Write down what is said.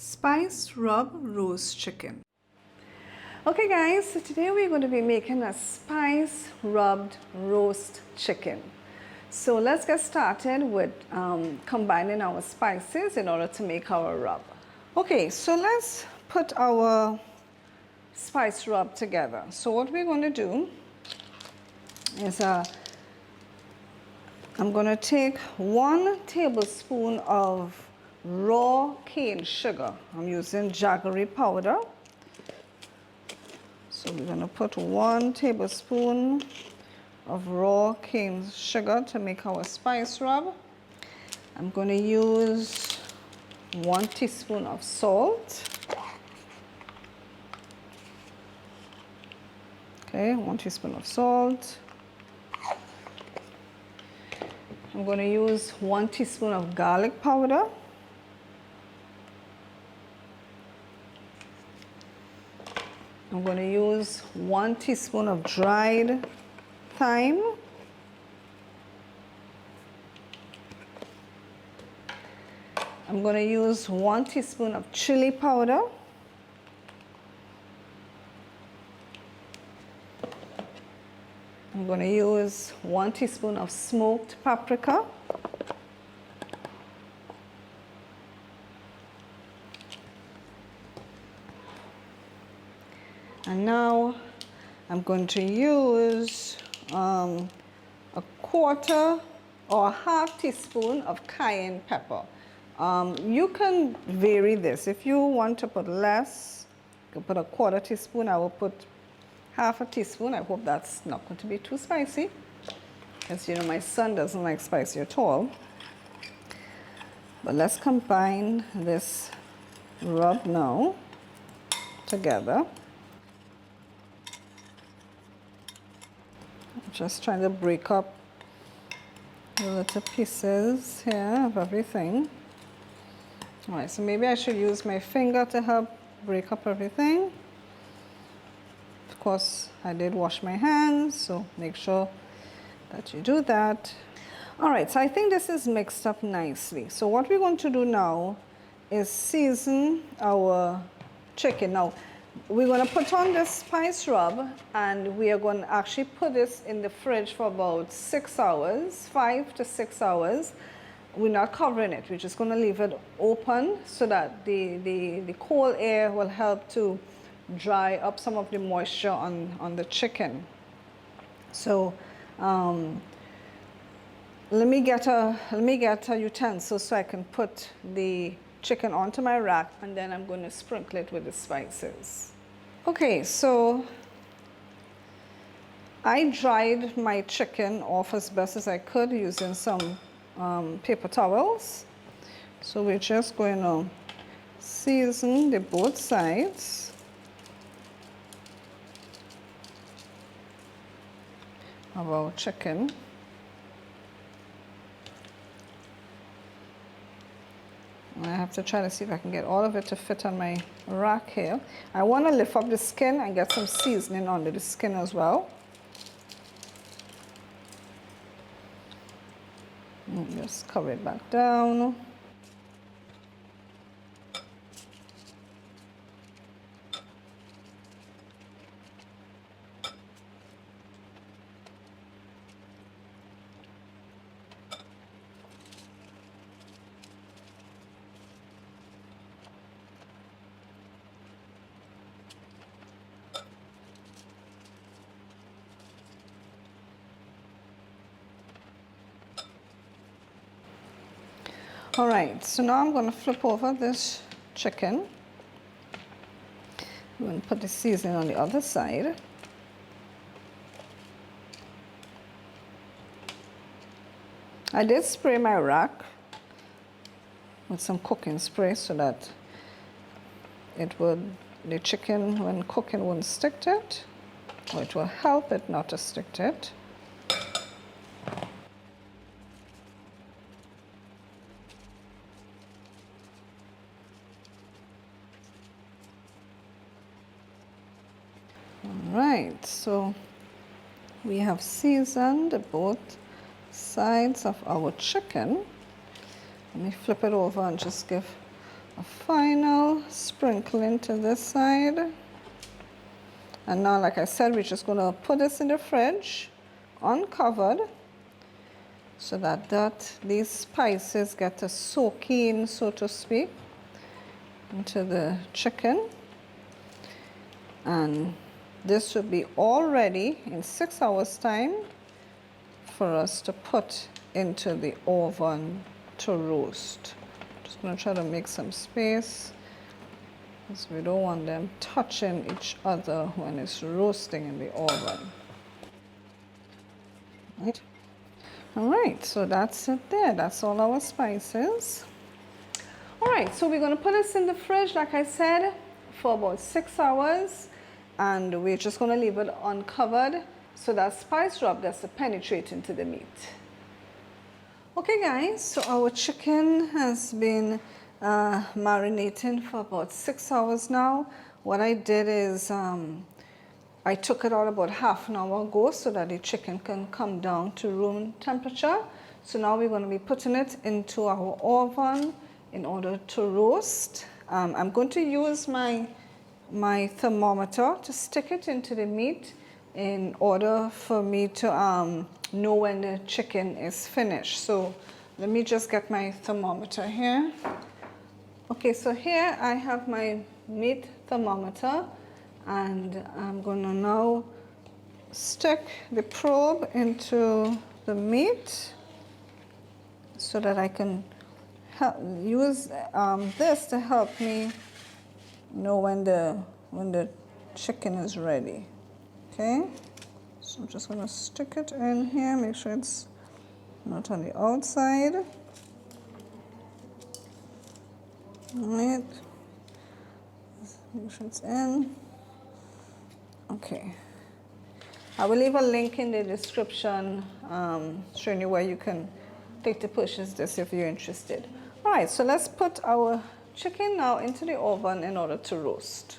Spice rub roast chicken. Okay guys, so today we're going to be making a spice rubbed roast chicken. So let's get started with combining our spices in order to make our rub. Okay, so let's put our spice rub together. So what we're going to do is I'm going to take 1 tablespoon of raw cane sugar. I'm using jaggery powder. So we're going to put 1 tablespoon of raw cane sugar to make our spice rub. I'm going to use 1 teaspoon of salt. Okay, 1 teaspoon of salt. I'm going to use 1 teaspoon of garlic powder. I'm going to use 1 teaspoon of dried thyme. I'm going to use 1 teaspoon of chili powder. I'm going to use 1 teaspoon of smoked paprika. And now I'm going to use a 1/4 or a 1/2 teaspoon of cayenne pepper. You can vary this. If you want to put less, you can put a 1/4 teaspoon. I will put 1/2 teaspoon. I hope that's not going to be too spicy, because you know my son doesn't like spicy at all. But let's combine this rub now together. Just trying to break up the little pieces here of everything. All right, so maybe I should use my finger to help break up everything. Of course, I did wash my hands, so make sure that you do that. All right, so I think this is mixed up nicely. So what we're going to do now is season our chicken. Now, we're going to put on this spice rub, and we are going to actually put this in the fridge for about 6 hours, 5 to 6 hours. We're not covering it. We're just going to leave it open so that the cold air will help to dry up some of the moisture on the chicken. So let me get a utensil so I can put the chicken onto my rack, and then I'm going to sprinkle it with the spices. Okay, so I dried my chicken off as best as I could using some paper towels. So we're just going to season the both sides of our chicken. I have to try to see if I can get all of it to fit on my rack here. I want to lift up the skin and get some seasoning under the skin as well. And just cover it back down. All right, so now I'm going to flip over this chicken. I'm going to put the seasoning on the other side. I did spray my rack with some cooking spray so that the chicken when cooking wouldn't stick to it, or it will help it not to stick to it. Right, so we have seasoned both sides of our chicken. Let me flip it over and just give a final sprinkling to this side. And now, like I said, we're just going to put this in the fridge uncovered so that these spices get to soak in, so to speak, into the chicken. And this should be all ready in 6 hours time for us to put into the oven to roast. Just going to try to make some space because we don't want them touching each other when it's roasting in the oven. Right. All right, so that's it there. That's all our spices. All right, so we're going to put this in the fridge, like I said, for about 6 hours. And we're just going to leave it uncovered so that spice rub does penetrate into the meat. Okay guys, so our chicken has been marinating for about 6 hours now. What I did is I took it out about half an hour ago so that the chicken can come down to room temperature. So now we're going to be putting it into our oven in order to roast. I'm going to use my thermometer to stick it into the meat in order for me to know when the chicken is finished. So let me just get my thermometer here. Okay, so here I have my meat thermometer, and I'm going to now stick the probe into the meat so that I can use this to help me know when the chicken is ready. Okay, so I'm just going to stick it in here, make sure it's not on the outside. All right, make sure it's in. Okay, I will leave a link in the description showing you where you can take to purchase this if you're interested. All right, so let's put our chicken now into the oven in order to roast.